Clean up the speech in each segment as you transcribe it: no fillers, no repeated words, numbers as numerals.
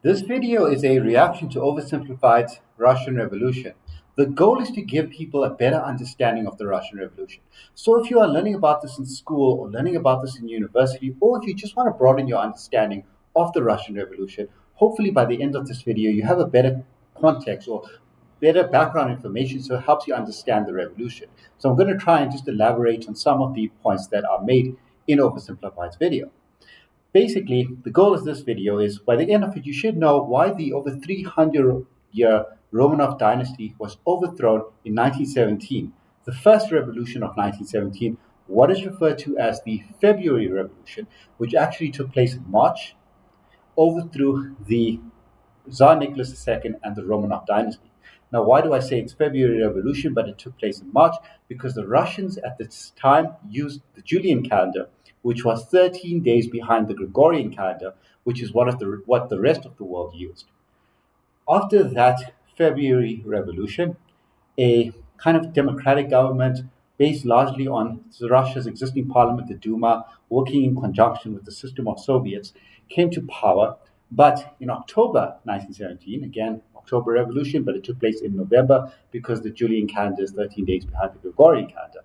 This video is a reaction to Oversimplified's Russian Revolution. The goal is to give people a better understanding of the Russian Revolution. So if you are learning about this in school or learning about this in university, or if you just want to broaden your understanding of the Russian Revolution, hopefully by the end of this video you have a better context or better background information so it helps you understand the revolution. So I'm going to try and just elaborate on some of the points that are made in Oversimplified's video. Basically, the goal of this video is, by the end of it, you should know why the over 300-year Romanov dynasty was overthrown in 1917, the first revolution of 1917, what is referred to as the February Revolution, which actually took place in March, overthrew the Tsar Nicolas II and the Romanov dynasty. Now, why do I say it's February Revolution, but it took place in March? Because the Russians at this time used the Julian calendar, which was 13 days behind the Gregorian calendar, which is what the rest of the world used. After that February Revolution, a kind of democratic government based largely on Russia's existing parliament, the Duma, working in conjunction with the system of Soviets, came to power. But in October 1917, again, October Revolution, but it took place in November because the Julian calendar is 13 days behind the Gregorian calendar.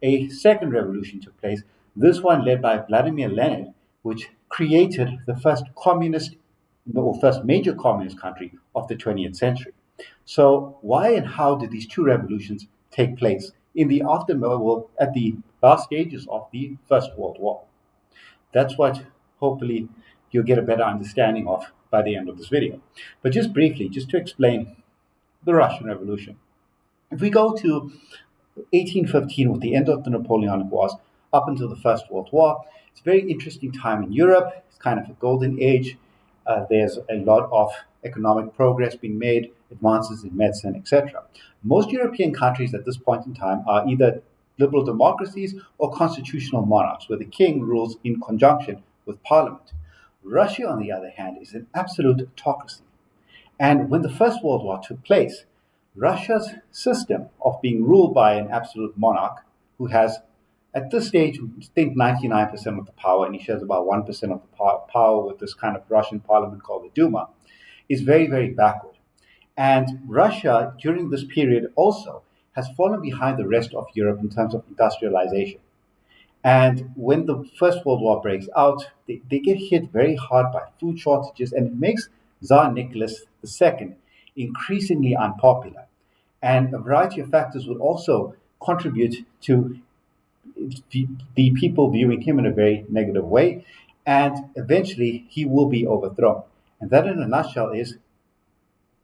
A second revolution took place, this one led by Vladimir Lenin, which created the first major communist country of the 20th century. So why and how did these two revolutions take place in the aftermath, at the last stages of the First World War? That's what hopefully you'll get a better understanding of by the end of this video. But just briefly, just to explain the Russian Revolution. If we go to 1815 with the end of the Napoleonic Wars up until the First World War, it's a very interesting time in Europe. It's kind of a golden age. There's a lot of economic progress being made, advances in medicine, etc. Most European countries at this point in time are either liberal democracies or constitutional monarchs, where the king rules in conjunction with parliament. Russia, on the other hand, is an absolute autocracy. And when the First World War took place, Russia's system of being ruled by an absolute monarch who has, at this stage, I think 99% of the power, and he shares about 1% of the power with this kind of Russian parliament called the Duma, is very, very backward. And Russia, during this period also, has fallen behind the rest of Europe in terms of industrialization. And when the First World War breaks out, they get hit very hard by food shortages, and it makes Tsar Nicolas II increasingly unpopular. And a variety of factors would also contribute to the people viewing him in a very negative way, and eventually he will be overthrown. And that, in a nutshell, is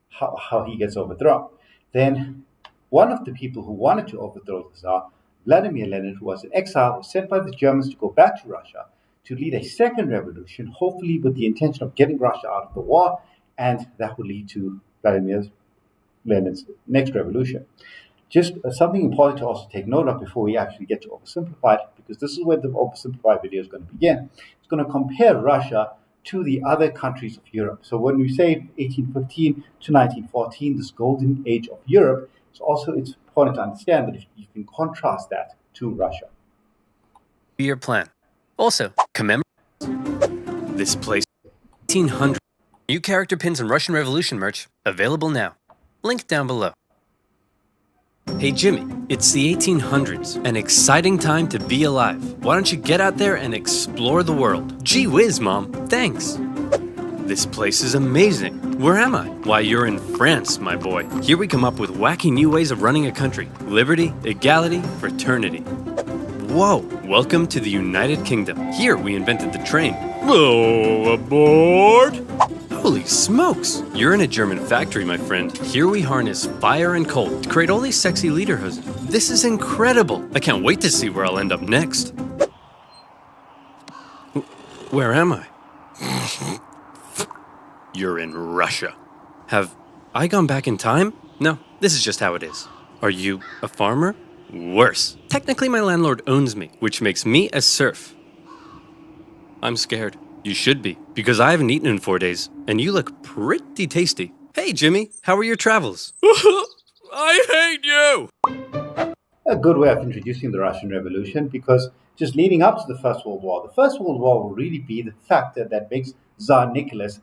how he gets overthrown. Then one of the people who wanted to overthrow the Tsar, Vladimir Lenin, who was in exile, was sent by the Germans to go back to Russia to lead a second revolution, hopefully with the intention of getting Russia out of the war, and that would lead to Vladimir Lenin's next revolution. Just something important to also take note of before we actually get to Oversimplified, because this is where the Oversimplified video is going to begin. It's going to compare Russia to the other countries of Europe. So when we say 1815 to 1914, this golden age of Europe, it's important to understand that if you can contrast that to Russia. Your plan. Also, commemorate this place. 1800. New character pins and Russian Revolution merch available now. Link down below. Hey Jimmy, it's the 1800s, an exciting time to be alive. Why don't you get out there and explore the world? Gee whiz, Mom, thanks. This place is amazing. Where am I? Why, you're in France, my boy. Here we come up with wacky new ways of running a country. Liberty, equality, fraternity. Whoa, welcome to the United Kingdom. Here we invented the train. Oh, aboard! Holy smokes! You're in a German factory, my friend. Here we harness fire and coal to create all these sexy lederhosen. This is incredible! I can't wait to see where I'll end up next. Where am I? You're in Russia. Have I gone back in time? No, this is just how it is. Are you a farmer? Worse. Technically, my landlord owns me, which makes me a serf. I'm scared. You should be, because I haven't eaten in 4 days, and you look pretty tasty. Hey, Jimmy, how are your travels? I hate you! A good way of introducing the Russian Revolution, because just leading up to the First World War, the First World War will really be the factor that makes Tsar Nicholas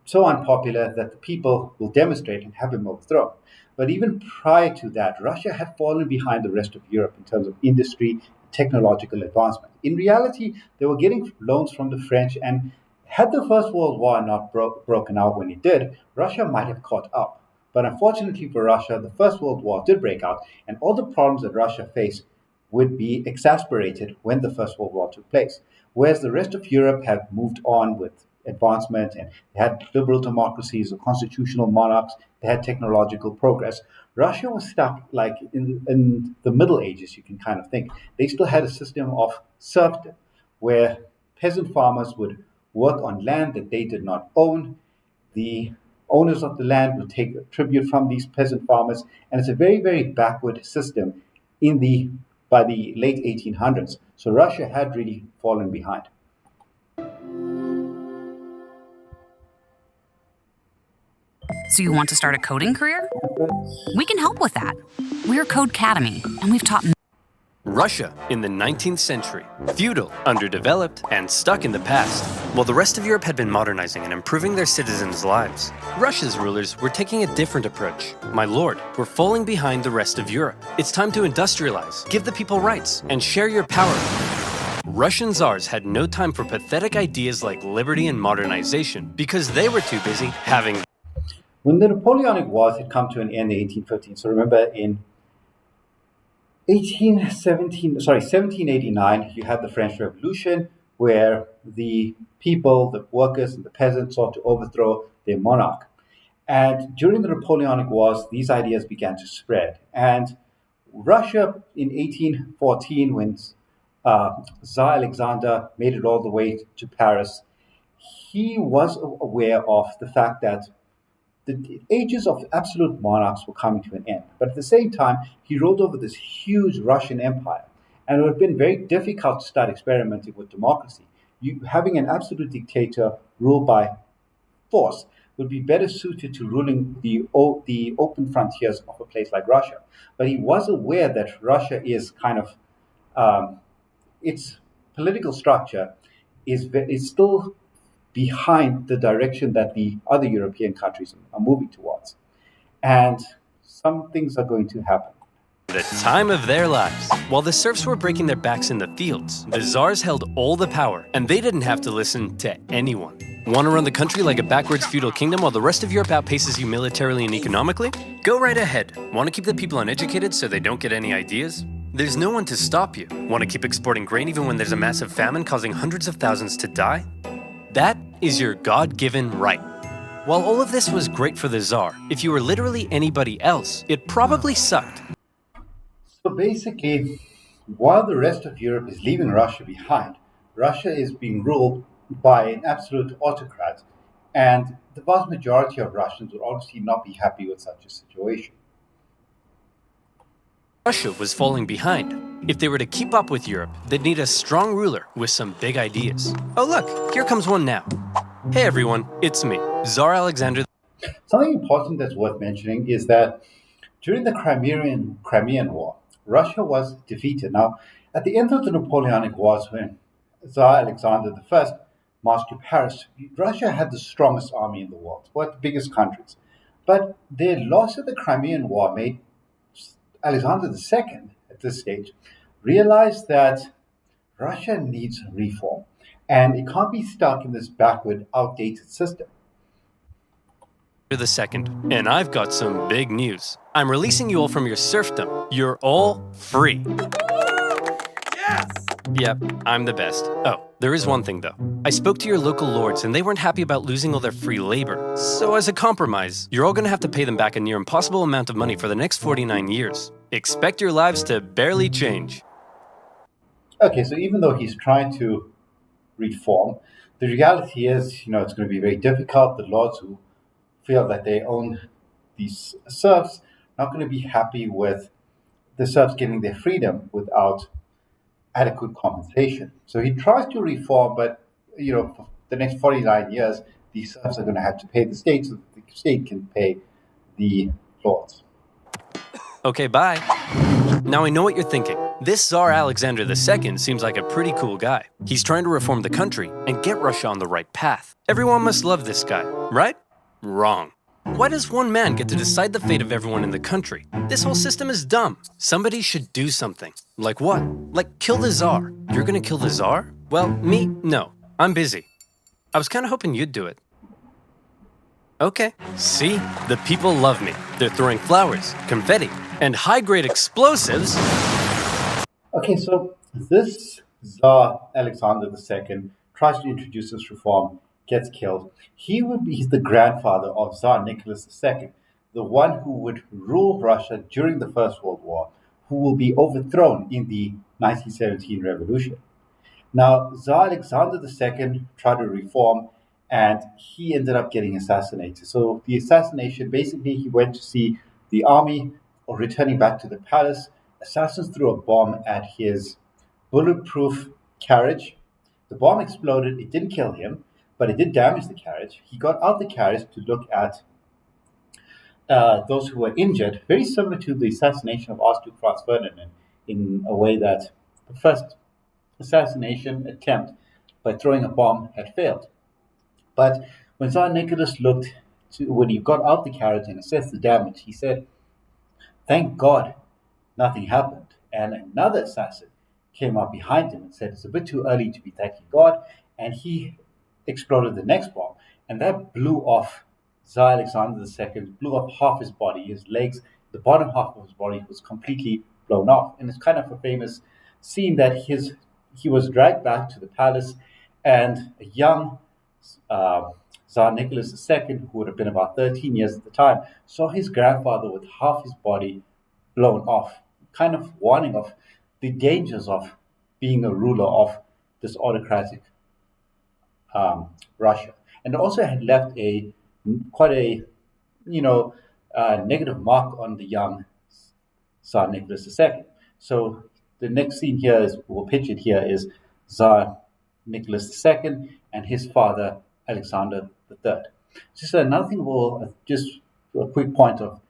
so unpopular that the people will demonstrate and have him overthrown. But even prior to that, Russia had fallen behind the rest of Europe in terms of industry, technological advancement. In reality, they were getting loans from the French, and had the First World War not broken out when it did, Russia might have caught up. But unfortunately for Russia, the First World War did break out, and all the problems that Russia faced would be exasperated when the First World War took place. Whereas the rest of Europe had moved on with advancement and they had liberal democracies or constitutional monarchs, they had technological progress. Russia was stuck like in the Middle Ages, you can kind of think. They still had a system of serfdom where peasant farmers would work on land that they did not own. The owners of the land would take tribute from these peasant farmers, and it's a very, very backward system in the by the late 1800s. So Russia had really fallen behind. So you want to start a coding career? We can help with that. We're Codecademy, and we've taught Russia in the 19th century, feudal, underdeveloped, and stuck in the past. While the rest of Europe had been modernizing and improving their citizens' lives, Russia's rulers were taking a different approach. My lord, we're falling behind the rest of Europe. It's time to industrialize, give the people rights, and share your power. Russian czars had no time for pathetic ideas like liberty and modernization because they were too busy having. When the Napoleonic Wars had come to an end in 1815, so remember in 1789, you had the French Revolution, where the people, the workers and the peasants sought to overthrow their monarch. And during the Napoleonic Wars, these ideas began to spread. And Russia in 1814, when Tsar Alexander made it all the way to Paris, he was aware of the fact that the ages of absolute monarchs were coming to an end. But at the same time, he ruled over this huge Russian empire. And it would have been very difficult to start experimenting with democracy. Having an absolute dictator rule by force would be better suited to ruling the open frontiers of a place like Russia. But he was aware that Russia is kind of, its political structure is still behind the direction that the other European countries are moving towards. And some things are going to happen. The time of their lives. While the serfs were breaking their backs in the fields, the czars held all the power, and they didn't have to listen to anyone. Want to run the country like a backwards feudal kingdom while the rest of Europe outpaces you militarily and economically? Go right ahead. Want to keep the people uneducated so they don't get any ideas? There's no one to stop you. Want to keep exporting grain even when there's a massive famine causing hundreds of thousands to die? That is your God-given right. While all of this was great for the Tsar, if you were literally anybody else, it probably sucked. So basically, while the rest of Europe is leaving Russia behind, Russia is being ruled by an absolute autocrat, and the vast majority of Russians would obviously not be happy with such a situation. Russia was falling behind. If they were to keep up with Europe, they'd need a strong ruler with some big ideas. Oh look, here comes one now. Hey everyone, it's me, Tsar Alexander. Something important that's worth mentioning is that during the Crimean War, Russia was defeated. Now, at the end of the Napoleonic Wars, when Tsar Alexander I marched to Paris, Russia had the strongest army in the world, one of the biggest countries. But their loss at the Crimean War made Alexander II, at this stage, realized that Russia needs reform, and it can't be stuck in this backward, outdated system. The second, and I've got some big news. I'm releasing you all from your serfdom. You're all free. Yes! Yep, I'm the best. Oh, there is one thing though. I spoke to your local lords and they weren't happy about losing all their free labor. So as a compromise, you're all gonna have to pay them back a near impossible amount of money for the next 49 years. Expect your lives to barely change. Okay, so even though he's trying to reform, the reality is, it's going to be very difficult. The lords who feel that they own these serfs not going to be happy with the serfs getting their freedom without adequate compensation. So he tries to reform, but for the next 49 years, these serfs are going to have to pay the state so that the state can pay the lords. Okay, bye. Now I know what you're thinking. This Tsar Alexander II seems like a pretty cool guy. He's trying to reform the country and get Russia on the right path. Everyone must love this guy, right? Wrong. Why does one man get to decide the fate of everyone in the country? This whole system is dumb. Somebody should do something. Like what? Like kill the Tsar. You're gonna kill the Tsar? Well, me? No. I'm busy. I was kinda hoping you'd do it. Okay. See? The people love me. They're throwing flowers, confetti, and high-grade explosives. Okay, so this Tsar Alexander II tries to introduce this reform, gets killed. He's the grandfather of Tsar Nicolas II, the one who would rule Russia during the First World War, who will be overthrown in the 1917 revolution. Now, Tsar Alexander II tried to reform and he ended up getting assassinated. So, the assassination basically, he went to see the army or returning back to the palace. Assassins threw a bomb at his bulletproof carriage. The bomb exploded. It didn't kill him, but it did damage the carriage. He got out the carriage to look at those who were injured, very similar to the assassination of Archduke Franz Ferdinand, in a way that the first assassination attempt by throwing a bomb had failed. But when Tsar Nicholas when he got out the carriage and assessed the damage, he said, "Thank God nothing happened." And another assassin came up behind him and said, "It's a bit too early to be thanking God." And he exploded the next bomb. And that blew off Tsar Alexander II, blew off half his body, his legs, the bottom half of his body was completely blown off. And it's kind of a famous scene that he was dragged back to the palace, and a young Tsar Nicholas II, who would have been about 13 years at the time, saw his grandfather with half his body blown off, kind of warning of the dangers of being a ruler of this autocratic Russia. And also had left quite a negative mark on the young Tsar Nicholas II. So the next scene here we'll picture it here is Tsar Nicholas II and his father Alexander III. Just another thing, just a quick point of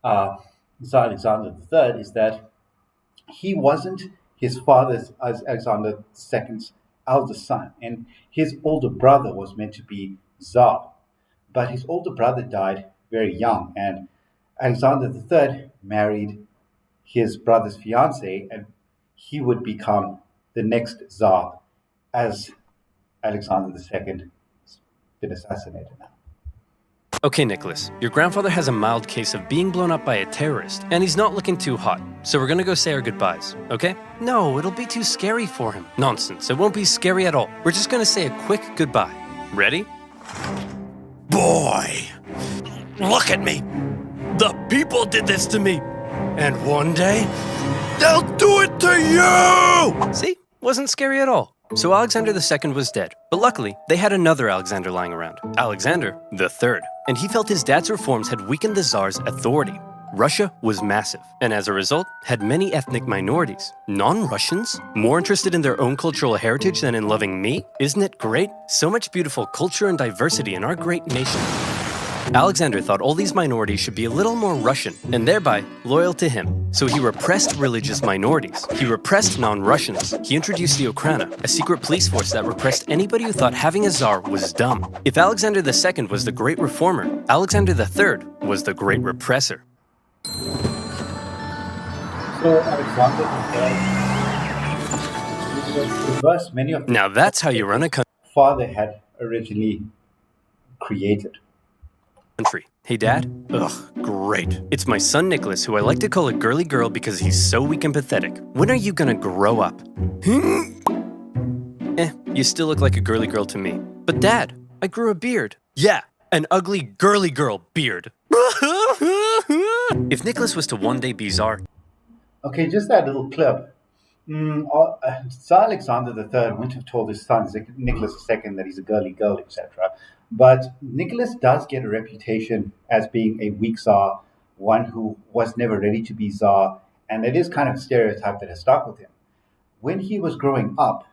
Tsar Alexander III is that he wasn't his father's as Alexander II's eldest son, and his older brother was meant to be Tsar, but his older brother died very young, and Alexander III married his brother's fiancée, and he would become the next Tsar as Alexander II has been assassinated now. Okay, Nicholas, your grandfather has a mild case of being blown up by a terrorist, and he's not looking too hot. So we're gonna go say our goodbyes, okay? No, it'll be too scary for him. Nonsense, it won't be scary at all. We're just gonna say a quick goodbye. Ready? Boy, look at me. The people did this to me. And one day, they'll do it to you! See? Wasn't scary at all. So Alexander II was dead, but luckily, they had another Alexander lying around, Alexander III. And he felt his dad's reforms had weakened the Tsar's authority. Russia was massive, and as a result, had many ethnic minorities. Non-Russians? More interested in their own cultural heritage than in loving me? Isn't it great? So much beautiful culture and diversity in our great nation. Alexander thought all these minorities should be a little more Russian, and thereby loyal to him. So he repressed religious minorities. He repressed non-Russians. He introduced the Okhrana, a secret police force that repressed anybody who thought having a Tsar was dumb. If Alexander II was the great reformer, Alexander III was the great repressor. So Alexander III reversed many of the Now that's how you run a father had originally created. country. Hey, Dad? Ugh, great. It's my son Nicholas, who I like to call a girly girl because he's so weak and pathetic. When are you gonna grow up? You still look like a girly girl to me. But Dad, I grew a beard. Yeah, an ugly girly girl beard. If Nicholas was to one day be Tsar, Okay, just that little clip. Tsar Alexander III wouldn't have told his son Nicholas II that he's a girly girl, etc. But Nicholas does get a reputation as being a weak Tsar, one who was never ready to be Tsar, and it is kind of a stereotype that has stuck with him. When he was growing up,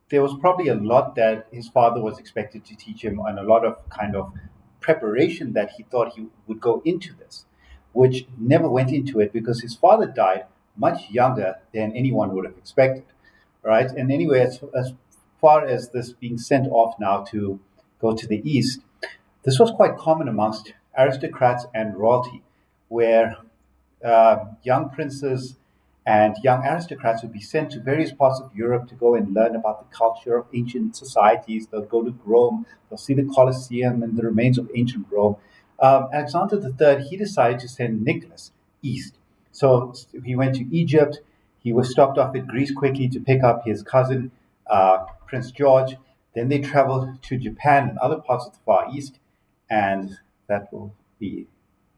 there was probably a lot that his father was expected to teach him, and a lot of kind of preparation that he thought he would go into this, which never went into it because his father died much younger than anyone would have expected, right? And anyway, as far as this being sent off now to go to the east, This was quite common amongst aristocrats and royalty, where young princes and young aristocrats would be sent to various parts of Europe to go and learn about the culture of ancient societies. They'll go to Rome, they'll see the Colosseum and the remains of ancient Rome. Alexander III, he decided to send Nicholas east. So he went to Egypt. He was stopped off at Greece quickly to pick up his cousin, Prince George. Then they traveled to Japan and other parts of the Far East. And that will be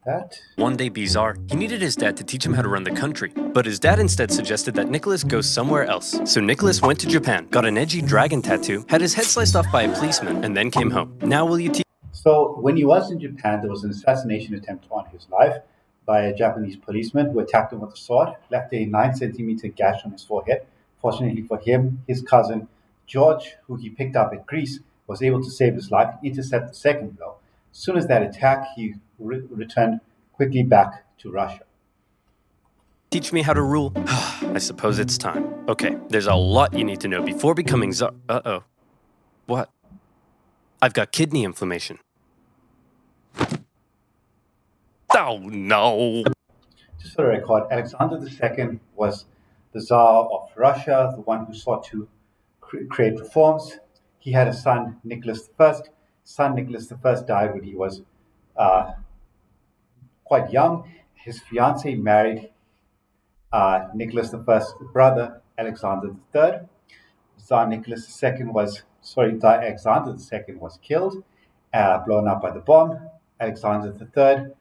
that. One day be Tsar, he needed his dad to teach him how to run the country. But his dad instead suggested that Nicholas go somewhere else. So Nicholas went to Japan, got an edgy dragon tattoo, had his head sliced off by a policeman, and then came home. Now will you teach? So when he was in Japan, there was an assassination attempt on his life by a Japanese policeman who attacked him with a sword, left a 9 centimeter gash on his forehead. Fortunately for him, his cousin George, who he picked up at Greece, was able to save his life and intercept the second blow. As soon as that attack, he returned quickly back to Russia. Teach me how to rule? I suppose it's time. Okay, there's a lot you need to know before becoming Tsar. Uh-oh. What? I've got kidney inflammation. Oh, no. Just for the record, Alexander II was the Tsar of Russia, the one who sought to create reforms. He had a son, Nicholas I. Son Nicholas I died when he was quite young. His fiancée married Nicholas I's brother, Alexander III. Alexander II was killed, blown up by the bomb. Alexander III,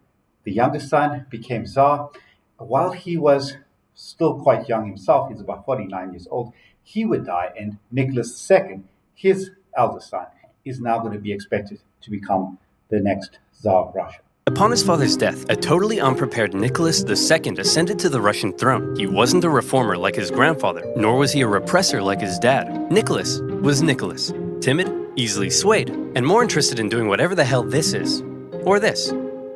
the youngest son, became Tsar. While he was still quite young himself, he's about 49 years old, he would die, and Nicholas II, his eldest son, is now going to be expected to become the next Tsar of Russia. Upon his father's death, a totally unprepared Nicholas II ascended to the Russian throne. He wasn't a reformer like his grandfather, nor was he a repressor like his dad. Nicholas was Nicholas, timid, easily swayed, and more interested in doing whatever the hell this is. Or this.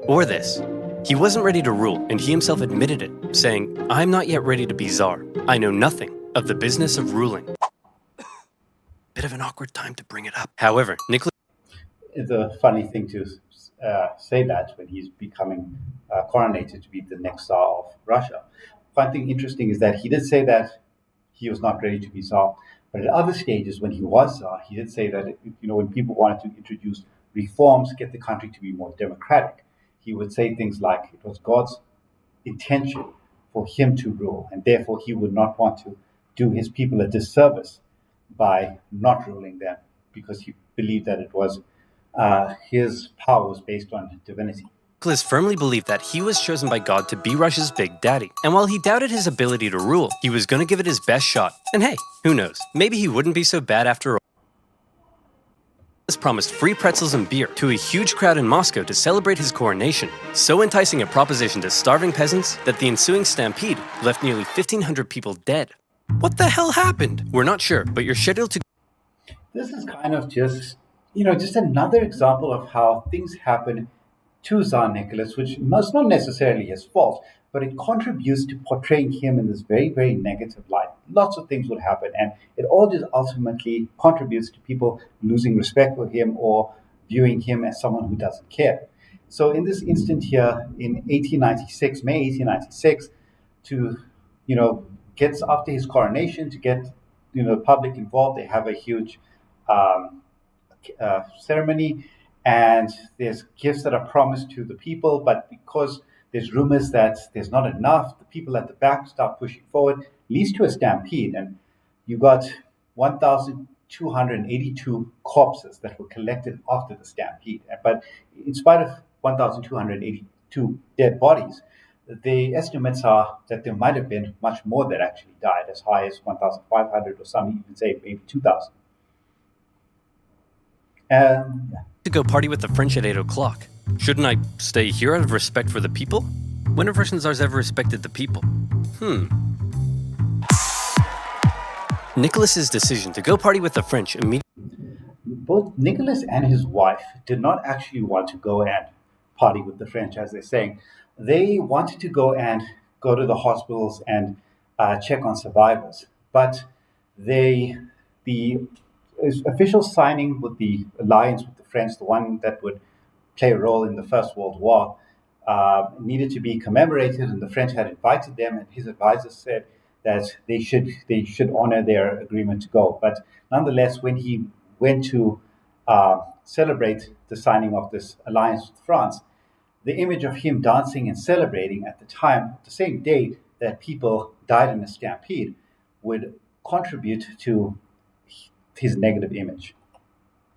Or this. He wasn't ready to rule, and he himself admitted it, saying, "I'm not yet ready to be Tsar. I know nothing of the business of ruling." Bit of an awkward time to bring it up. However, Nicholas... It's a funny thing to say that when he's becoming coronated to be the next Tsar of Russia. One thing interesting is that he did say that he was not ready to be Tsar, but at other stages when he was Tsar, he did say that when people wanted to introduce reforms, get the country to be more democratic, he would say things like it was God's intention for him to rule, and therefore he would not want to do his people a disservice by not ruling them, because he believed that it was his power was based on divinity. Nicholas firmly believed that he was chosen by God to be Russia's big daddy. And while he doubted his ability to rule, he was going to give it his best shot. And hey, who knows? Maybe he wouldn't be so bad after all. Nicholas promised free pretzels and beer to a huge crowd in Moscow to celebrate his coronation, so enticing a proposition to starving peasants that the ensuing stampede left nearly 1,500 people dead. What the hell happened? We're not sure, but you're scheduled to... This is kind of just another example of how things happen to Tsar Nicholas, which is not necessarily his fault, but it contributes to portraying him in this very, very negative light. Lots of things will happen, and it all just ultimately contributes to people losing respect for him or viewing him as someone who doesn't care. So in this instant here, in May 1896, to, gets after his coronation, to get, the public involved, they have a huge ceremony, and there's gifts that are promised to the people, but because there's rumors that there's not enough, the people at the back start pushing forward, leads to a stampede, and you got 1,282 corpses that were collected after the stampede. But in spite of 1,282 dead bodies, the estimates are that there might have been much more that actually died, as high as 1,500, or some even say maybe 2,000. To go party with the French at 8 o'clock. Shouldn't I stay here out of respect for the people? When have Russian czars ever respected the people? Nicholas's decision to go party with the French immediately... Both Nicholas and his wife did not actually want to go and party with the French, as they're saying. They wanted to go to the hospitals and check on survivors. But the official signing with the alliance with the French, the one that would play a role in the First World War, needed to be commemorated, and the French had invited them, and his advisors said that they should honor their agreement to go. But nonetheless, when he went to celebrate the signing of this alliance with France, the image of him dancing and celebrating at the time, the same day that people died in a stampede, would contribute to his negative image.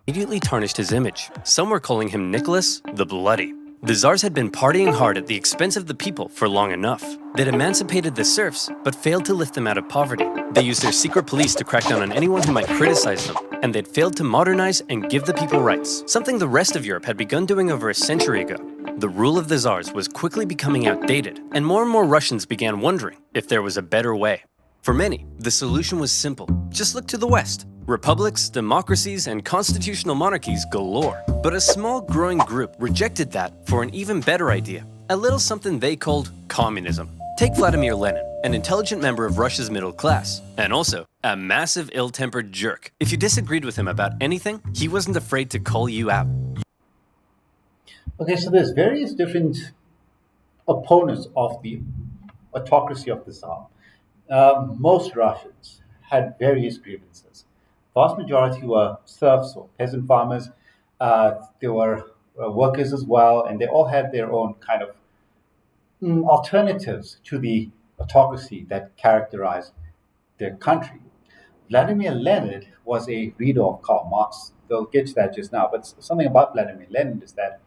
Immediately tarnished his image. Some were calling him Nicholas the Bloody. The Tsars had been partying hard at the expense of the people for long enough. They'd emancipated the serfs, but failed to lift them out of poverty. They used their secret police to crack down on anyone who might criticize them, and they'd failed to modernize and give the people rights, something the rest of Europe had begun doing over a century ago. The rule of the Tsars was quickly becoming outdated, and more Russians began wondering if there was a better way. For many, the solution was simple. Just look to the West. Republics, democracies, and constitutional monarchies galore. But a small growing group rejected that for an even better idea, a little something they called communism. Take Vladimir Lenin, an intelligent member of Russia's middle class, and also a massive ill-tempered jerk. If you disagreed with him about anything, he wasn't afraid to call you out. Okay, so there's various different opponents of the autocracy of the Tsar. Most Russians had various grievances. Vast majority were serfs or peasant farmers. There were workers as well, and they all had their own kind of alternatives to the autocracy that characterized their country. Vladimir Lenin was a reader of Karl Marx. They'll get to that just now, but something about Vladimir Lenin is that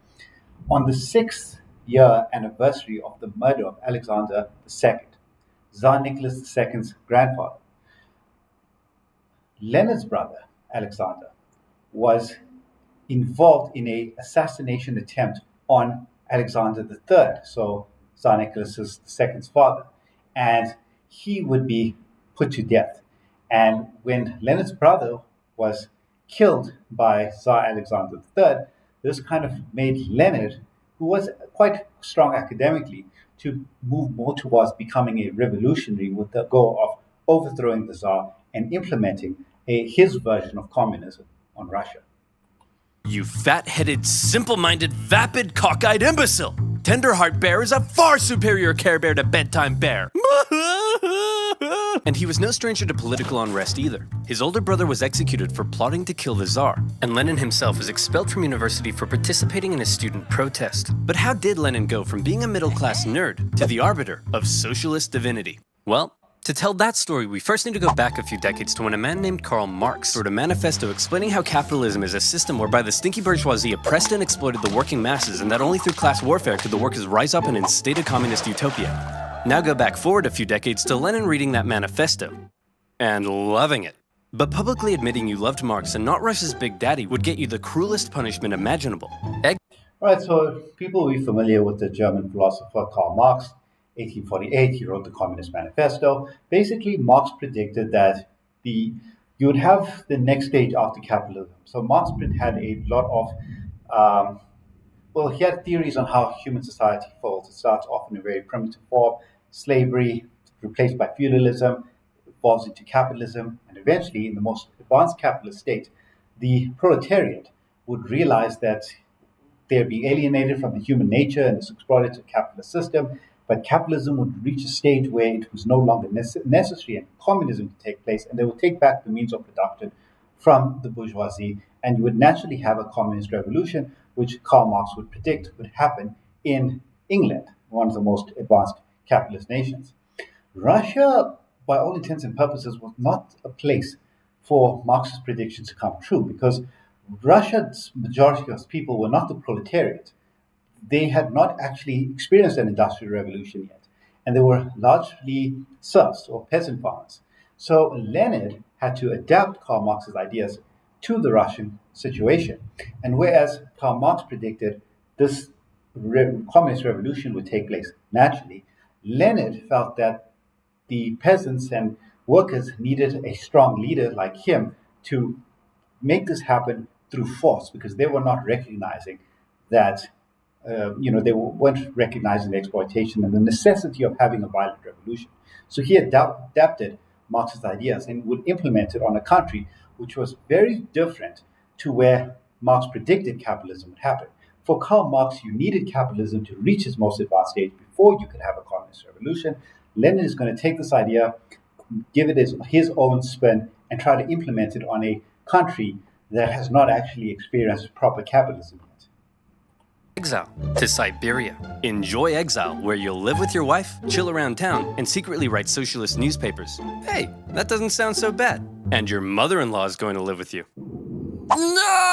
on the 6th year anniversary of the murder of Alexander II, Tsar Nicolas II's grandfather, Lenin's brother, Alexander, was involved in an assassination attempt on Alexander III, so Tsar Nicolas II's father, and he would be put to death. And when Lenin's brother was killed by Tsar Alexander III, this kind of made Lenin, who was quite strong academically, to move more towards becoming a revolutionary with the goal of overthrowing the Tsar and implementing his version of communism on Russia. You fat-headed, simple-minded, vapid, cockeyed imbecile! Tenderheart Bear is a far superior Care Bear to Bedtime Bear! And he was no stranger to political unrest either. His older brother was executed for plotting to kill the Tsar, and Lenin himself was expelled from university for participating in a student protest. But how did Lenin go from being a middle-class nerd to the arbiter of socialist divinity? Well, to tell that story, we first need to go back a few decades to when a man named Karl Marx wrote a manifesto explaining how capitalism is a system whereby the stinky bourgeoisie oppressed and exploited the working masses, and that only through class warfare could the workers rise up and instate a communist utopia. Now go back forward a few decades to Lenin reading that manifesto and loving it. But publicly admitting you loved Marx and not Russia's big daddy would get you the cruelest punishment imaginable. All right, so people will be familiar with the German philosopher Karl Marx. 1848, he wrote the Communist Manifesto. Basically, Marx predicted that you would have the next stage after capitalism. So Marx had a lot of, he had theories on how human society falls. It starts off in a very primitive form, slavery, replaced by feudalism, evolves into capitalism, and eventually, in the most advanced capitalist state, the proletariat would realize that they're being alienated from the human nature in this exploitative capitalist system. But capitalism would reach a stage where it was no longer necessary and communism would take place, and they would take back the means of production from the bourgeoisie, and you would naturally have a communist revolution, which Karl Marx would predict would happen in England, one of the most advanced capitalist nations. Russia, by all intents and purposes, was not a place for Marx's predictions to come true, because Russia's majority of people were not the proletariat. They had not actually experienced an industrial revolution yet, and they were largely serfs or peasant farmers. So Lenin had to adapt Karl Marx's ideas to the Russian situation. And whereas Karl Marx predicted this communist revolution would take place naturally, Lenin felt that the peasants and workers needed a strong leader like him to make this happen through force, because they were not recognizing that they weren't recognizing the exploitation and the necessity of having a violent revolution. So he adapted Marx's ideas and would implement it on a country which was very different to where Marx predicted capitalism would happen. For Karl Marx, you needed capitalism to reach its most advanced stage before you could have a communist revolution. Lenin is going to take this idea, give it his own spin, and try to implement it on a country that has not actually experienced proper capitalism yet. Exile to Siberia. Enjoy exile, where you'll live with your wife, chill around town, and secretly write socialist newspapers. Hey, that doesn't sound so bad. And your mother-in-law is going to live with you. No!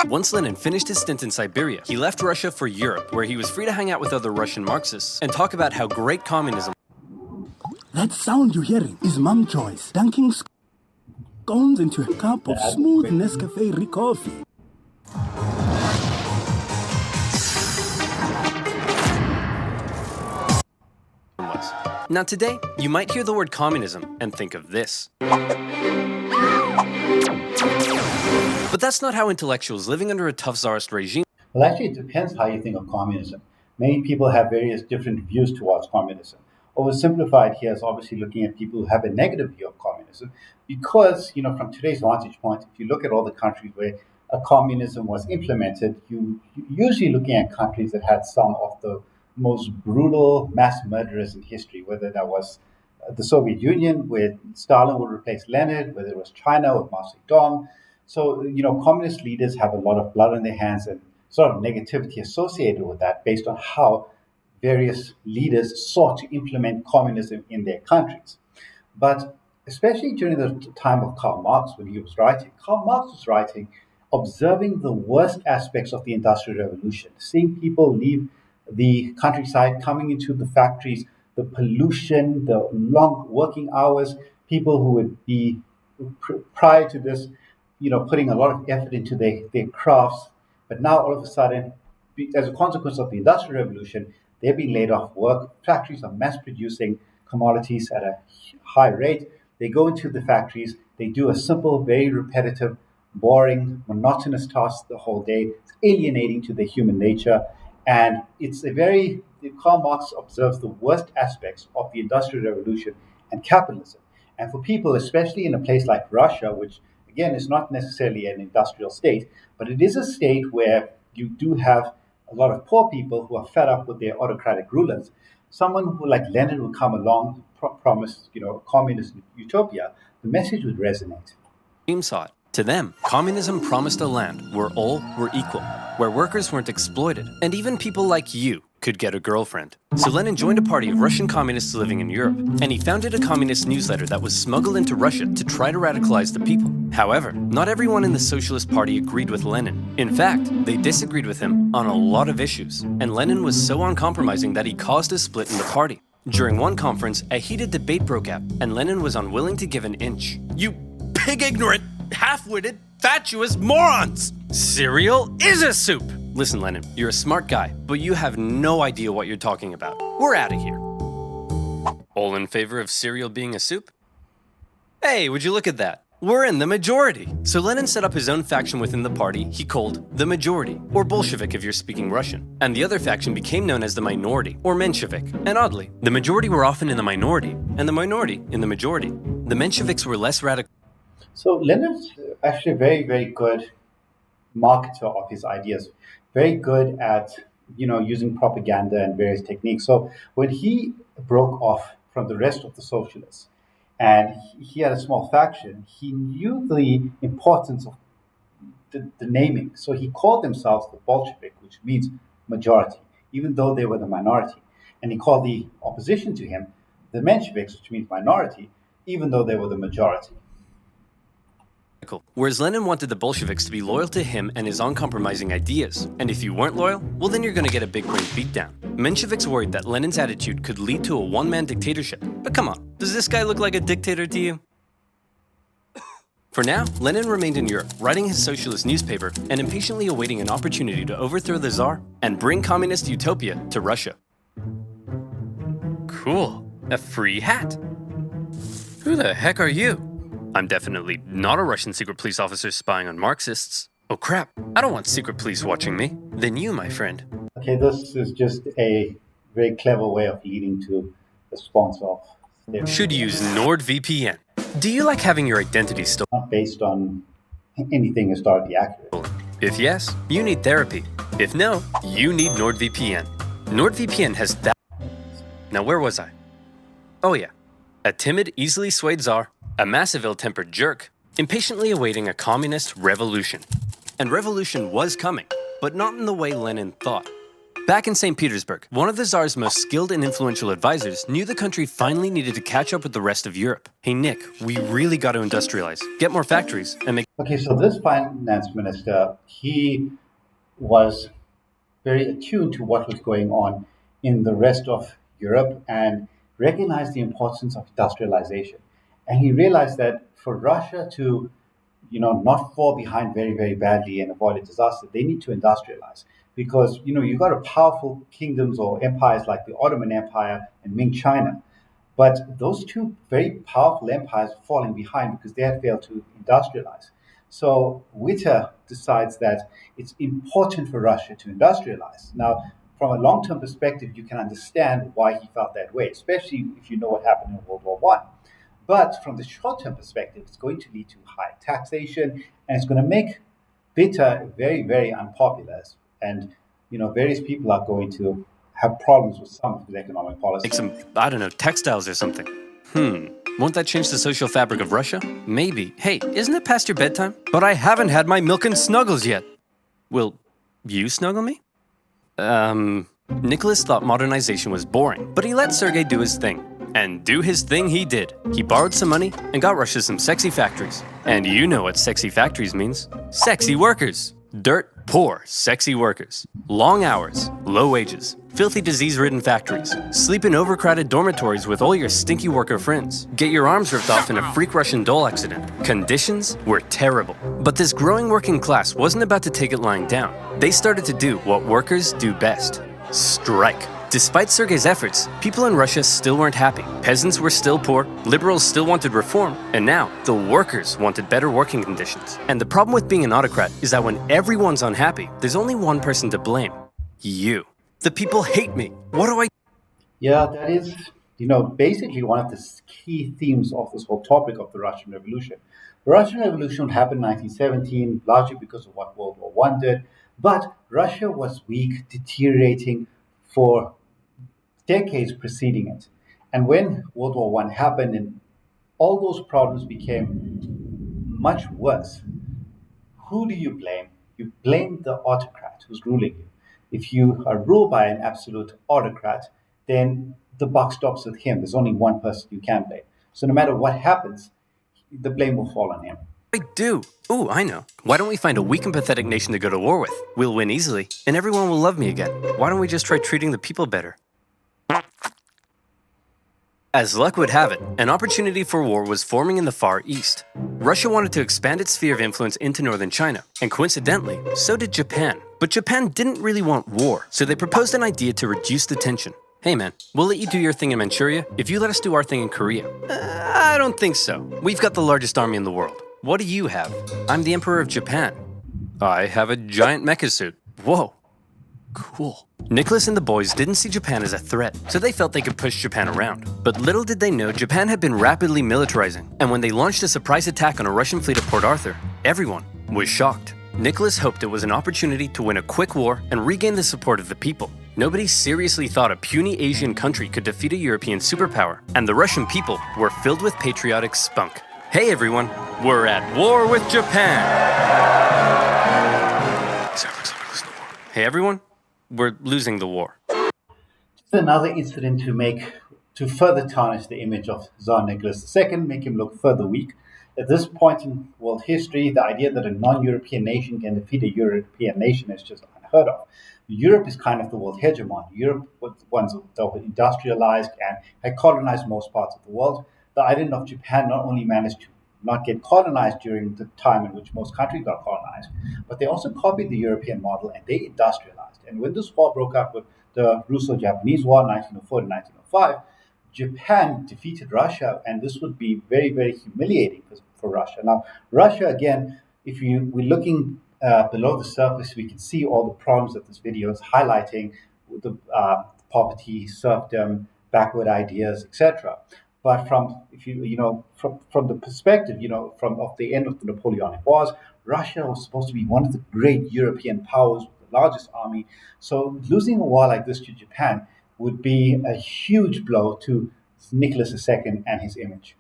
Once Lenin finished his stint in Siberia, he left Russia for Europe, where he was free to hang out with other Russian Marxists and talk about how great communism. That sound you're hearing is Mum Joyce dunking scones into a cup of smooth Nescafe coffee. Was. Now today, you might hear the word communism and think of this. But that's not how intellectuals living under a tough czarist regime. Well, actually, it depends how you think of communism. Many people have various different views towards communism. Oversimplified here is obviously looking at people who have a negative view of communism because, from today's vantage point, if you look at all the countries where a communism was implemented, you're usually looking at countries that had some of the most brutal mass murderers in history, whether that was the Soviet Union, where Stalin would replace Lenin, whether it was China with Mao Zedong. So, communist leaders have a lot of blood on their hands and sort of negativity associated with that based on how various leaders sought to implement communism in their countries. But especially during the time of Karl Marx, when he was writing, Karl Marx was writing observing the worst aspects of the Industrial Revolution, seeing people leave the countryside, coming into the factories, the pollution, the long working hours, people who would be, prior to this, putting a lot of effort into their crafts. But now all of a sudden, as a consequence of the Industrial Revolution, they're being laid off work. Factories are mass producing commodities at a high rate. They go into the factories, they do a simple, very repetitive, boring, monotonous task the whole day. It's alienating to their human nature. And Karl Marx observes the worst aspects of the Industrial Revolution and capitalism. And for people, especially in a place like Russia, which again is not necessarily an industrial state, but it is a state where you do have a lot of poor people who are fed up with their autocratic rulers. Someone who, like Lenin, would come along, promise, a communist utopia, the message would resonate. Saw it. To them, communism promised a land where all were equal, where workers weren't exploited, and even people like you could get a girlfriend. So Lenin joined a party of Russian communists living in Europe, and he founded a communist newsletter that was smuggled into Russia to try to radicalize the people. However, not everyone in the Socialist Party agreed with Lenin. In fact, they disagreed with him on a lot of issues, and Lenin was so uncompromising that he caused a split in the party. During one conference, a heated debate broke out, and Lenin was unwilling to give an inch. You pig-ignorant, half-witted, fatuous morons! Cereal is a soup! Listen, Lenin, you're a smart guy, but you have no idea what you're talking about. We're out of here. All in favor of cereal being a soup? Hey, would you look at that? We're in the majority. So Lenin set up his own faction within the party he called the Majority, or Bolshevik if you're speaking Russian. And the other faction became known as the Minority, or Menshevik. And oddly, the majority were often in the minority, and the minority in the majority. The Mensheviks were less radical. So Lenin's actually a very, very good marketer of his ideas, very good at using propaganda and various techniques. So when he broke off from the rest of the socialists and he had a small faction, he knew the importance of the naming. So he called themselves the Bolshevik, which means majority, even though they were the minority. And he called the opposition to him the Mensheviks, which means minority, even though they were the majority. Whereas Lenin wanted the Bolsheviks to be loyal to him and his uncompromising ideas. And if you weren't loyal, well then you're going to get a big brain beatdown. Mensheviks worried that Lenin's attitude could lead to a one-man dictatorship. But come on, does this guy look like a dictator to you? For now, Lenin remained in Europe, writing his socialist newspaper and impatiently awaiting an opportunity to overthrow the Tsar and bring communist utopia to Russia. Cool, a free hat. Who the heck are you? I'm definitely not a Russian secret police officer spying on Marxists. Oh crap, I don't want secret police watching me. Then you, my friend. Okay, this is just a very clever way of leading to the sponsor of Should use NordVPN. Do you like having your identity stolen? Not based on anything historically accurate. If yes, you need therapy. If no, you need NordVPN. NordVPN has that. Now, where was I? Oh, yeah. A timid, easily swayed czar, a massive ill-tempered jerk, impatiently awaiting a communist revolution. And revolution was coming, but not in the way Lenin thought. Back in St. Petersburg, one of the Tsar's most skilled and influential advisors knew the country finally needed to catch up with the rest of Europe. Hey, Nick, we really got to industrialize, get more factories, and make... Okay, so this finance minister, he was very attuned to what was going on in the rest of Europe and recognized the importance of industrialization. And he realized that for Russia to, not fall behind very, very badly and avoid a disaster, they need to industrialize. Because, you've got a powerful kingdoms or empires like the Ottoman Empire and Ming China. But those two very powerful empires are falling behind because they have failed to industrialize. So Witter decides that it's important for Russia to industrialize. Now, from a long-term perspective, you can understand why he felt that way, especially if you know what happened in World War I. But from the short-term perspective, it's going to lead to high taxation, and it's going to make Witter very, very unpopular. And, various people are going to have problems with some of his economic policies. some, I don't know, textiles or something. Won't that change the social fabric of Russia? Maybe. Hey, isn't it past your bedtime? But I haven't had my milk and snuggles yet. Will you snuggle me? Nicholas thought modernization was boring, but he let Sergei do his thing. And do his thing he did. He borrowed some money and got Russia some sexy factories. And you know what sexy factories means. Sexy workers. Dirt poor, sexy workers. Long hours, low wages, filthy disease-ridden factories. Sleep in overcrowded dormitories with all your stinky worker friends. Get your arms ripped off in a freak Russian doll accident. Conditions were terrible. But this growing working class wasn't about to take it lying down. They started to do what workers do best. Strike. Despite Sergei's efforts, people in Russia still weren't happy. Peasants were still poor, liberals still wanted reform, and now the workers wanted better working conditions. And the problem with being an autocrat is that when everyone's unhappy, there's only one person to blame. You. The people hate me. What do I... Yeah, that is, basically one of the key themes of this whole topic of the Russian Revolution. The Russian Revolution happened in 1917, largely because of what World War I did, but Russia was weak, deteriorating for decades preceding it. And when World War I happened and all those problems became much worse, who do you blame? You blame the autocrat who's ruling you. If you are ruled by an absolute autocrat, then the buck stops with him. There's only one person you can blame. So no matter what happens, the blame will fall on him. I do. Ooh, I know. Why don't we find a weak and pathetic nation to go to war with? We'll win easily, and everyone will love me again. Why don't we just try treating the people better? As luck would have it, an opportunity for war was forming in the Far East. Russia wanted to expand its sphere of influence into northern China, and coincidentally, so did Japan. But Japan didn't really want war, so they proposed an idea to reduce the tension. Hey man, we'll let you do your thing in Manchuria if you let us do our thing in Korea. I don't think so. We've got the largest army in the world. What do you have? I'm the Emperor of Japan. I have a giant mecha suit. Whoa. Cool. Nicholas and the boys didn't see Japan as a threat, so they felt they could push Japan around. But little did they know Japan had been rapidly militarizing, and when they launched a surprise attack on a Russian fleet at Port Arthur, everyone was shocked. Nicholas hoped it was an opportunity to win a quick war and regain the support of the people. Nobody seriously thought a puny Asian country could defeat a European superpower, and the Russian people were filled with patriotic spunk. Hey everyone, we're at war with Japan! Hey everyone, we're losing the war. Just another incident to further tarnish the image of Tsar Nicolas II, make him look further weak. At this point in world history, the idea that a non-European nation can defeat a European nation is just unheard of. Europe is kind of the world hegemon. Europe was once industrialized and had colonized most parts of the world. The island of Japan not only managed to not get colonized during the time in which most countries got colonized, but they also copied the European model and they industrialized. And when this war broke out with the Russo-Japanese War, 1904 to 1905, Japan defeated Russia, and this would be very, very humiliating for Russia. Now, Russia, again, if we're looking below the surface, we can see all the problems that this video is highlighting, the poverty, serfdom, backward ideas, etc. But from if you know from the perspective from of the end of the Napoleonic Wars, Russia was supposed to be one of the great European powers with the largest army. So losing a war like this to Japan would be a huge blow to Nicholas II and his image.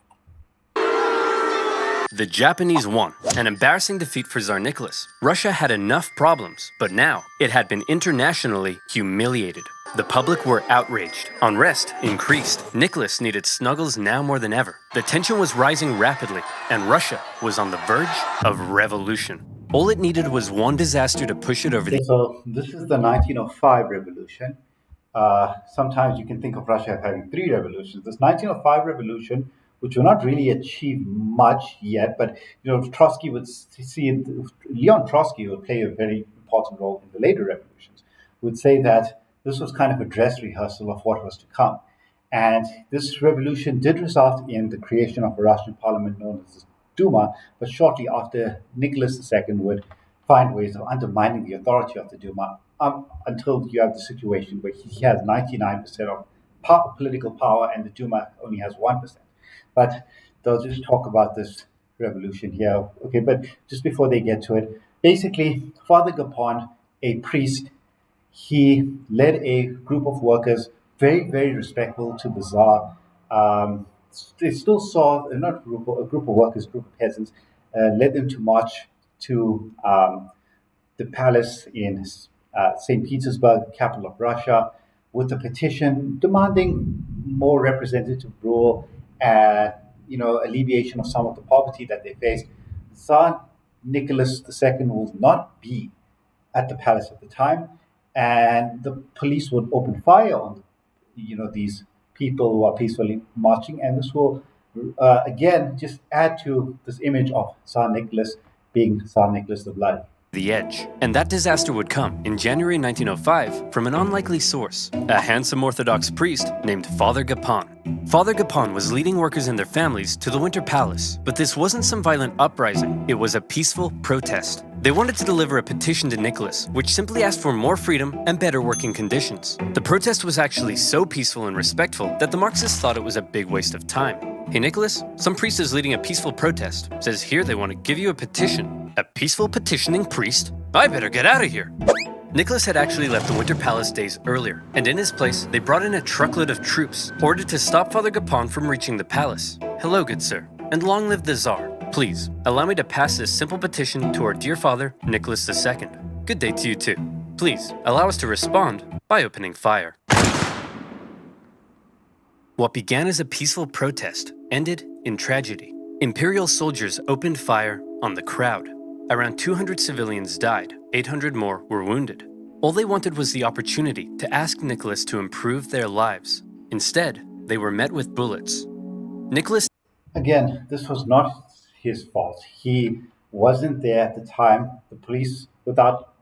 The Japanese won, an embarrassing defeat for Tsar Nicholas. Russia had enough problems, but now it had been internationally humiliated. The public were outraged. Unrest increased. Nicholas needed snuggles now more than ever. The tension was rising rapidly, and Russia was on the verge of revolution. All it needed was one disaster to push it over the... So this is the 1905 revolution. Sometimes you can think of Russia as having three revolutions. This 1905 revolution, which will not really achieve much yet, but Trotsky would see it. Leon Trotsky would play a very important role in the later revolutions. Would say that this was kind of a dress rehearsal of what was to come, and this revolution did result in the creation of a Russian parliament known as the Duma. But shortly after, Nicholas II would find ways of undermining the authority of the Duma until you have the situation where he has 99% of political power and the Duma only has 1%. But they'll just talk about this revolution here. Okay, but just before they get to it, basically, Father Gapon, a priest, he led a group of workers, very, very respectful to the Tsar. They still saw, not a group of workers, a group of peasants, led them to march to the palace in St. Petersburg, capital of Russia, with a petition demanding more representative rule and alleviation of some of the poverty that they faced. Tsar Nicholas II will not be at the palace at the time, and the police would open fire on these people who are peacefully marching, and this will again just add to this image of Tsar Nicholas being Tsar Nicholas the Bloody. The edge. And that disaster would come in January 1905 from an unlikely source, a handsome Orthodox priest named Father Gapon. Father Gapon was leading workers and their families to the Winter Palace, but this wasn't some violent uprising, it was a peaceful protest. They wanted to deliver a petition to Nicholas, which simply asked for more freedom and better working conditions. The protest was actually so peaceful and respectful that the Marxists thought it was a big waste of time. Hey Nicholas, some priest is leading a peaceful protest. Says here they want to give you a petition. A peaceful petitioning priest? I better get out of here. Nicholas had actually left the Winter Palace days earlier, and in his place, they brought in a truckload of troops, ordered to stop Father Gapon from reaching the palace. Hello, good sir, and long live the Tsar. Please, allow me to pass this simple petition to our dear father, Nicholas II. Good day to you too. Please, allow us to respond by opening fire. What began as a peaceful protest ended in tragedy. Imperial soldiers opened fire on the crowd. Around 200 civilians died, 800 more were wounded. All they wanted was the opportunity to ask Nicholas to improve their lives. Instead, they were met with bullets. Nicholas... Again, this was not his fault. He wasn't there at the time. The police, without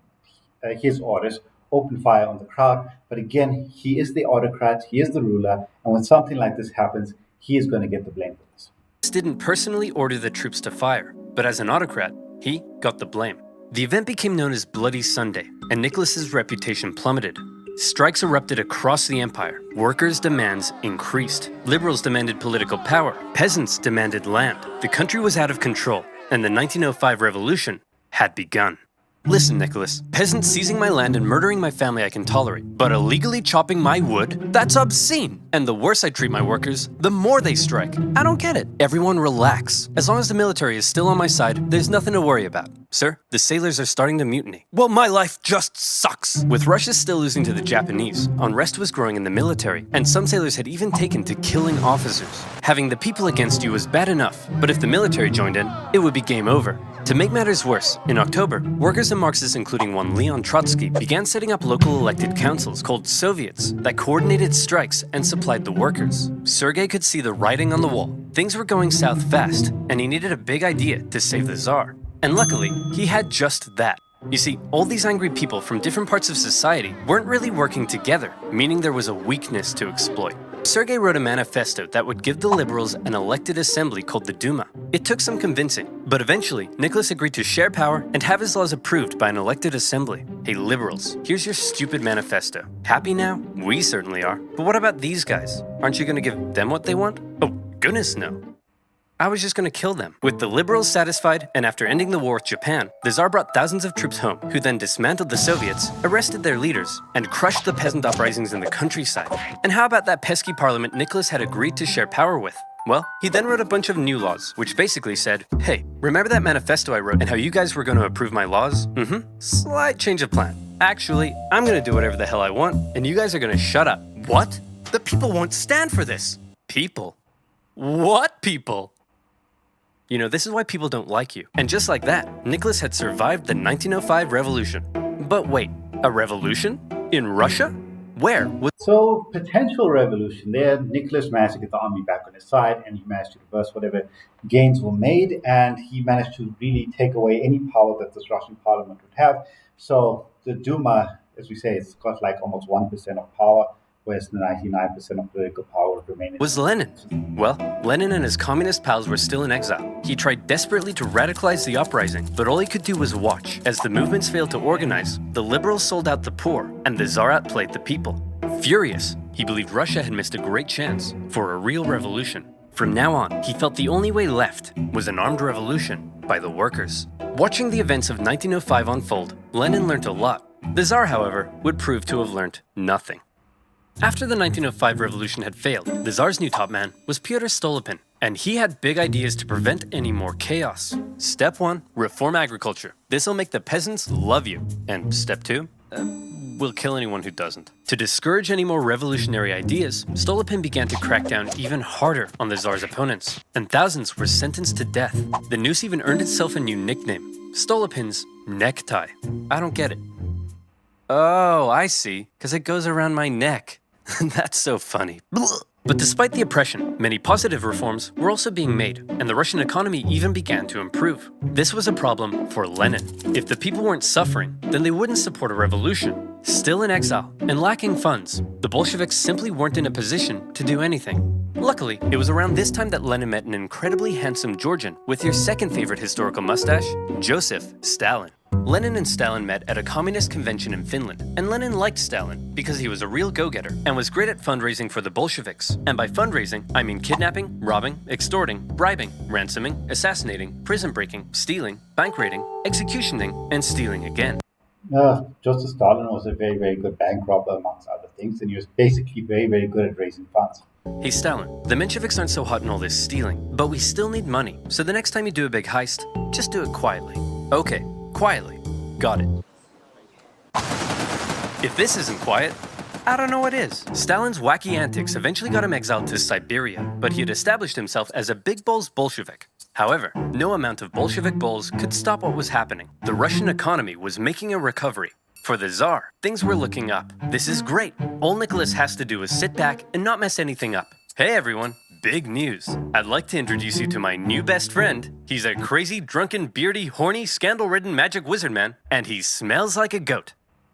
his orders, opened fire on the crowd. But again, he is the autocrat, he is the ruler, and when something like this happens, he is going to get the blame for this. Didn't personally order the troops to fire, but as an autocrat, he got the blame. The event became known as Bloody Sunday, and Nicholas's reputation plummeted. Strikes erupted across the empire. Workers' demands increased. Liberals demanded political power. Peasants demanded land. The country was out of control, and the 1905 revolution had begun. Listen, Nicholas, peasants seizing my land and murdering my family I can tolerate, but illegally chopping my wood? That's obscene! And the worse I treat my workers, the more they strike. I don't get it. Everyone relax. As long as the military is still on my side, there's nothing to worry about. Sir, the sailors are starting to mutiny. Well, my life just sucks! With Russia still losing to the Japanese, unrest was growing in the military, and some sailors had even taken to killing officers. Having the people against you was bad enough, but if the military joined in, it would be game over. To make matters worse, in October, workers and Marxists, including one Leon Trotsky, began setting up local elected councils called Soviets that coordinated strikes and supplied the workers. Sergei could see the writing on the wall. Things were going south fast, and he needed a big idea to save the Tsar. And luckily, he had just that. You see, all these angry people from different parts of society weren't really working together, meaning there was a weakness to exploit. Sergei wrote a manifesto that would give the liberals an elected assembly called the Duma. It took some convincing, but eventually, Nicholas agreed to share power and have his laws approved by an elected assembly. Hey liberals, here's your stupid manifesto. Happy now? We certainly are. But what about these guys? Aren't you going to give them what they want? Oh, Goodness, no. I was just going to kill them. With the liberals satisfied, and after ending the war with Japan, the Tsar brought thousands of troops home, who then dismantled the Soviets, arrested their leaders, and crushed the peasant uprisings in the countryside. And how about that pesky parliament Nicholas had agreed to share power with? Well, he then wrote a bunch of new laws, which basically said, hey, remember that manifesto I wrote and how you guys were going to approve my laws? Slight change of plan. Actually, I'm going to do whatever the hell I want, and you guys are going to shut up. What? The people won't stand for this. People? What people? You know, this is why people don't like you. And just like that, Nicholas had survived the 1905 revolution. But wait, a revolution? In Russia? Where? So, potential revolution there. Nicholas managed to get the army back on his side, and he managed to reverse whatever gains were made, and he managed to really take away any power that this Russian parliament would have. So, the Duma, as we say, it's got like almost 1% of power, whereas the 99% of political power would remain. Was Lenin? Well, Lenin and his communist pals were still in exile. He tried desperately to radicalize the uprising, but all he could do was watch. As the movements failed to organize, the liberals sold out the poor, and the Tsar outplayed the people. Furious, he believed Russia had missed a great chance for a real revolution. From now on, he felt the only way left was an armed revolution by the workers. Watching the events of 1905 unfold, Lenin learned a lot. The Tsar, however, would prove to have learned nothing. After the 1905 revolution had failed, the Tsar's new top man was Pyotr Stolypin, and he had big ideas to prevent any more chaos. Step 1, reform agriculture. This'll make the peasants love you. And step 2, we'll kill anyone who doesn't. To discourage any more revolutionary ideas, Stolypin began to crack down even harder on the Tsar's opponents, and thousands were sentenced to death. The noose even earned itself a new nickname, Stolypin's necktie. I don't get it. Oh, I see, because it goes around my neck. That's so funny. But despite the oppression, many positive reforms were also being made, and the Russian economy even began to improve. This was a problem for Lenin. If the people weren't suffering, then they wouldn't support a revolution. Still in exile and lacking funds, the Bolsheviks simply weren't in a position to do anything. Luckily, it was around this time that Lenin met an incredibly handsome Georgian with your second favorite historical mustache, Joseph Stalin. Lenin and Stalin met at a communist convention in Finland, and Lenin liked Stalin because he was a real go-getter and was great at fundraising for the Bolsheviks. And by fundraising, I mean kidnapping, robbing, extorting, bribing, ransoming, assassinating, prison breaking, stealing, bank raiding, executioning, and stealing again. Joseph Stalin was a very, very good bank robber, amongst other things, and he was basically very, very good at raising funds. Hey Stalin, the Mensheviks aren't so hot in all this stealing, but we still need money, so the next time you do a big heist, just do it quietly. Okay, quietly. Got it. If this isn't quiet, I don't know what is. Stalin's wacky antics eventually got him exiled to Siberia, but he had established himself as a big balls Bolshevik. However, no amount of Bolshevik balls could stop what was happening. The Russian economy was making a recovery. For the Tsar, things were looking up. This is great. All Nicholas has to do is sit back and not mess anything up. Hey everyone, big news. I'd like to introduce you to my new best friend. He's a crazy, drunken, beardy, horny, scandal-ridden magic wizard man, and he smells like a goat.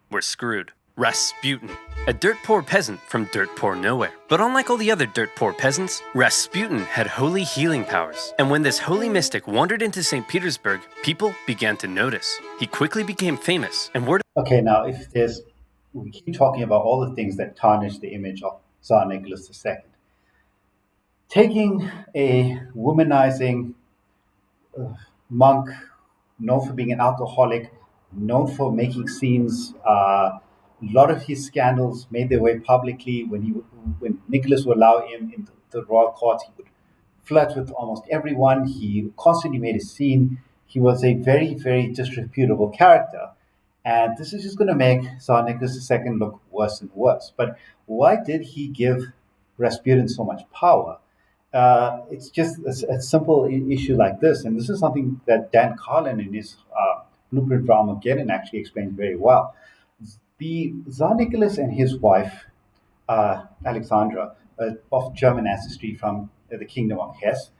We're screwed. Rasputin, a dirt-poor peasant from dirt-poor nowhere. But unlike all the other dirt-poor peasants, Rasputin had holy healing powers. And when this holy mystic wandered into St. Petersburg, people began to notice. He quickly became famous, and word... Okay, now we keep talking about all the things that tarnish the image of Tsar Nicholas II. Taking a womanizing monk, known for being an alcoholic, known for making scenes, a lot of his scandals made their way publicly. When Nicholas would allow him into the royal court, he would flirt with almost everyone. He constantly made a scene. He was a very, very disreputable character. And this is just going to make Tsar Nicholas II look worse and worse. But why did he give Rasputin so much power? It's just a simple issue like this. And this is something that Dan Carlin in his Blueprint for Armageddon actually explains very well. The Tsar Nicholas and his wife, Alexandra, of German ancestry from the Kingdom of Hesse,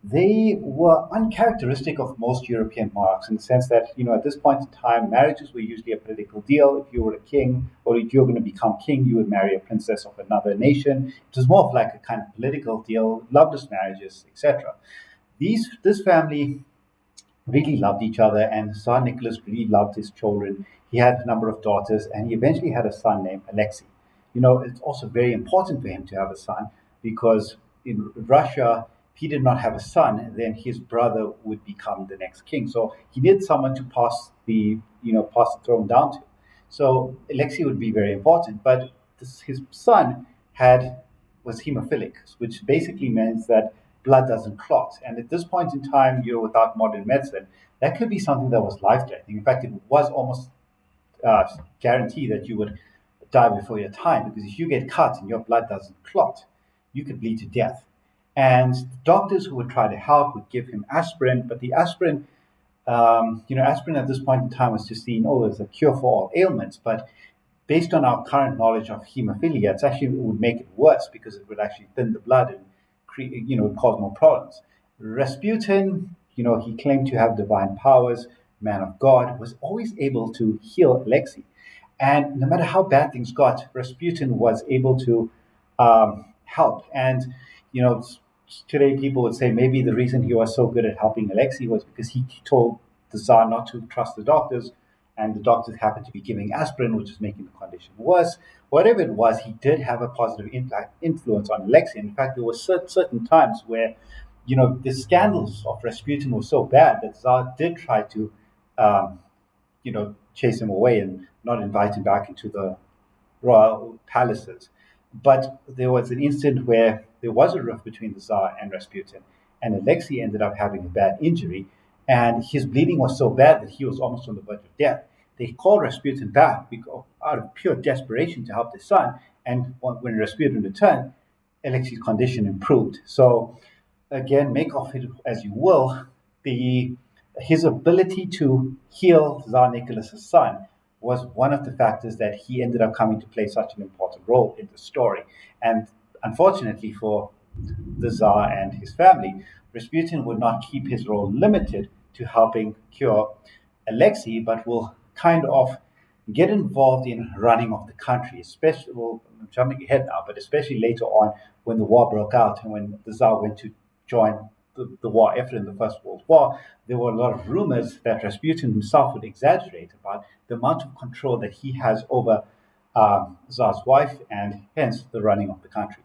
they were uncharacteristic of most European monarchs in the sense that, at this point in time, marriages were usually a political deal. If you were a king or if you were going to become king, you would marry a princess of another nation. It was more of like a kind of political deal, loveless marriages, etc. This family really loved each other, and Tsar Nicholas really loved his children. He had a number of daughters, and he eventually had a son named Alexei. It's also very important for him to have a son because in Russia, if he did not have a son, then his brother would become the next king. So he needed someone to pass the throne down to. So Alexei would be very important, but his son was hemophilic, which basically means that blood doesn't clot. And at this point in time, without modern medicine, that could be something that was life-threatening. In fact, it was almost guaranteed that you would die before your time, because if you get cut and your blood doesn't clot, you could bleed to death. And doctors who would try to help would give him aspirin, but the aspirin, aspirin at this point in time was just seen as a cure for all ailments. But based on our current knowledge of hemophilia, it would make it worse, because it would actually thin the blood and cause more problems. Rasputin, he claimed to have divine powers, man of God, was always able to heal Alexei. And no matter how bad things got, Rasputin was able to help. And, today people would say maybe the reason he was so good at helping Alexei was because he told the Tsar not to trust the doctors, and the doctors happened to be giving aspirin, which is making the condition worse. Whatever it was, he did have a positive influence on Alexei. In fact, there were certain times where, the scandals of Rasputin were so bad that Tsar did try to, chase him away and not invite him back into the royal palaces. But there was an instant where there was a rift between the Tsar and Rasputin, and Alexei ended up having a bad injury, and his bleeding was so bad that he was almost on the verge of death. They called Rasputin back out of pure desperation to help their son, and when Rasputin returned, Alexei's condition improved. So, again, make of it as you will, his ability to heal Tsar Nicolas' son was one of the factors that he ended up coming to play such an important role in the story. And unfortunately for the Tsar and his family, Rasputin would not keep his role limited to helping cure Alexei, but will kind of get involved in running of the country, especially, I'm jumping ahead now, but especially later on when the war broke out and when the Tsar went to join the war after in the First World War. There were a lot of rumors that Rasputin himself would exaggerate about the amount of control that he has over Tsar's wife, and hence the running of the country.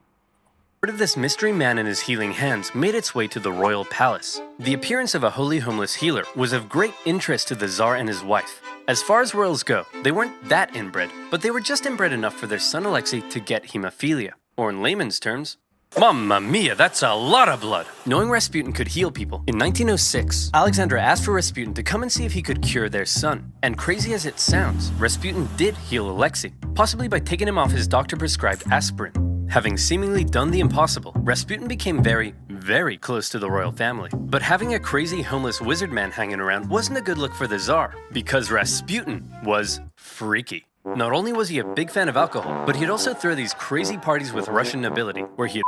Word of this mystery man and his healing hands made its way to the royal palace. The appearance of a holy homeless healer was of great interest to the Tsar and his wife. As far as royals go, they weren't that inbred, but they were just inbred enough for their son Alexei to get hemophilia, or in layman's terms, Mamma mia, that's a lot of blood! Knowing Rasputin could heal people, in 1906, Alexandra asked for Rasputin to come and see if he could cure their son. And crazy as it sounds, Rasputin did heal Alexei, possibly by taking him off his doctor-prescribed aspirin. Having seemingly done the impossible, Rasputin became very, very close to the royal family. But having a crazy homeless wizard man hanging around wasn't a good look for the Tsar, because Rasputin was freaky. Not only was he a big fan of alcohol, but he'd also throw these crazy parties with Russian nobility, where he'd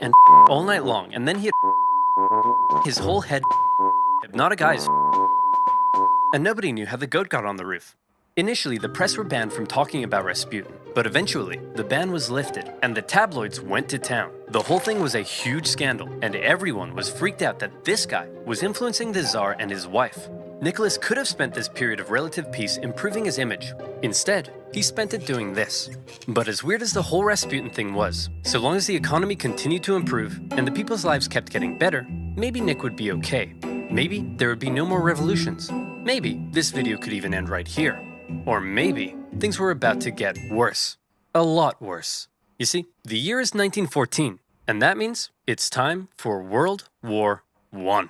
and all night long, and then he'd his whole head hypnotic eyes, and nobody knew how the goat got on the roof. Initially, the press were banned from talking about Rasputin, but eventually, the ban was lifted, and the tabloids went to town. The whole thing was a huge scandal, and everyone was freaked out that this guy was influencing the Tsar and his wife. Nicholas could have spent this period of relative peace improving his image. Instead, he spent it doing this. But as weird as the whole Rasputin thing was, so long as the economy continued to improve and the people's lives kept getting better, maybe Nick would be okay. Maybe there would be no more revolutions. Maybe this video could even end right here. Or maybe things were about to get worse. A lot worse. You see, the year is 1914, and that means it's time for World War I.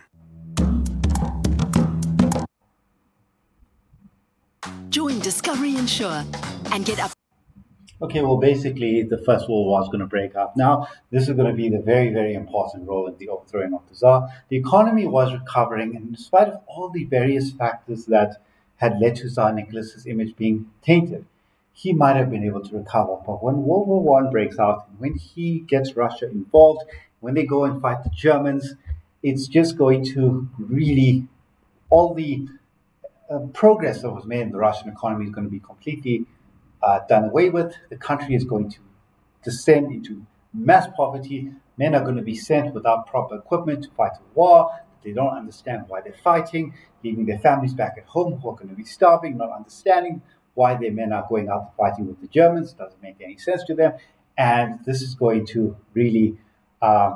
Join Discovery Insure and get up. Okay, well, basically, the First World War is going to break out. Now, this is going to be the very, very important role in the overthrowing of the Tsar. The economy was recovering, and in spite of all the various factors that had led to Tsar Nicholas's image being tainted, he might have been able to recover. But when World War I breaks out, when he gets Russia involved, when they go and fight the Germans, it's just going to really, all the progress that was made in the Russian economy is going to be completely done away with. The country is going to descend into mass poverty. Men are going to be sent without proper equipment to fight a war. They don't understand why they're fighting, leaving their families back at home who are going to be starving, not understanding why their men are going out fighting with the Germans. Doesn't make any sense to them. And this is going to really uh,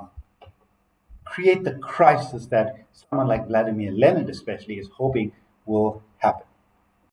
create the crisis that someone like Vladimir Lenin, especially, is hoping will happen.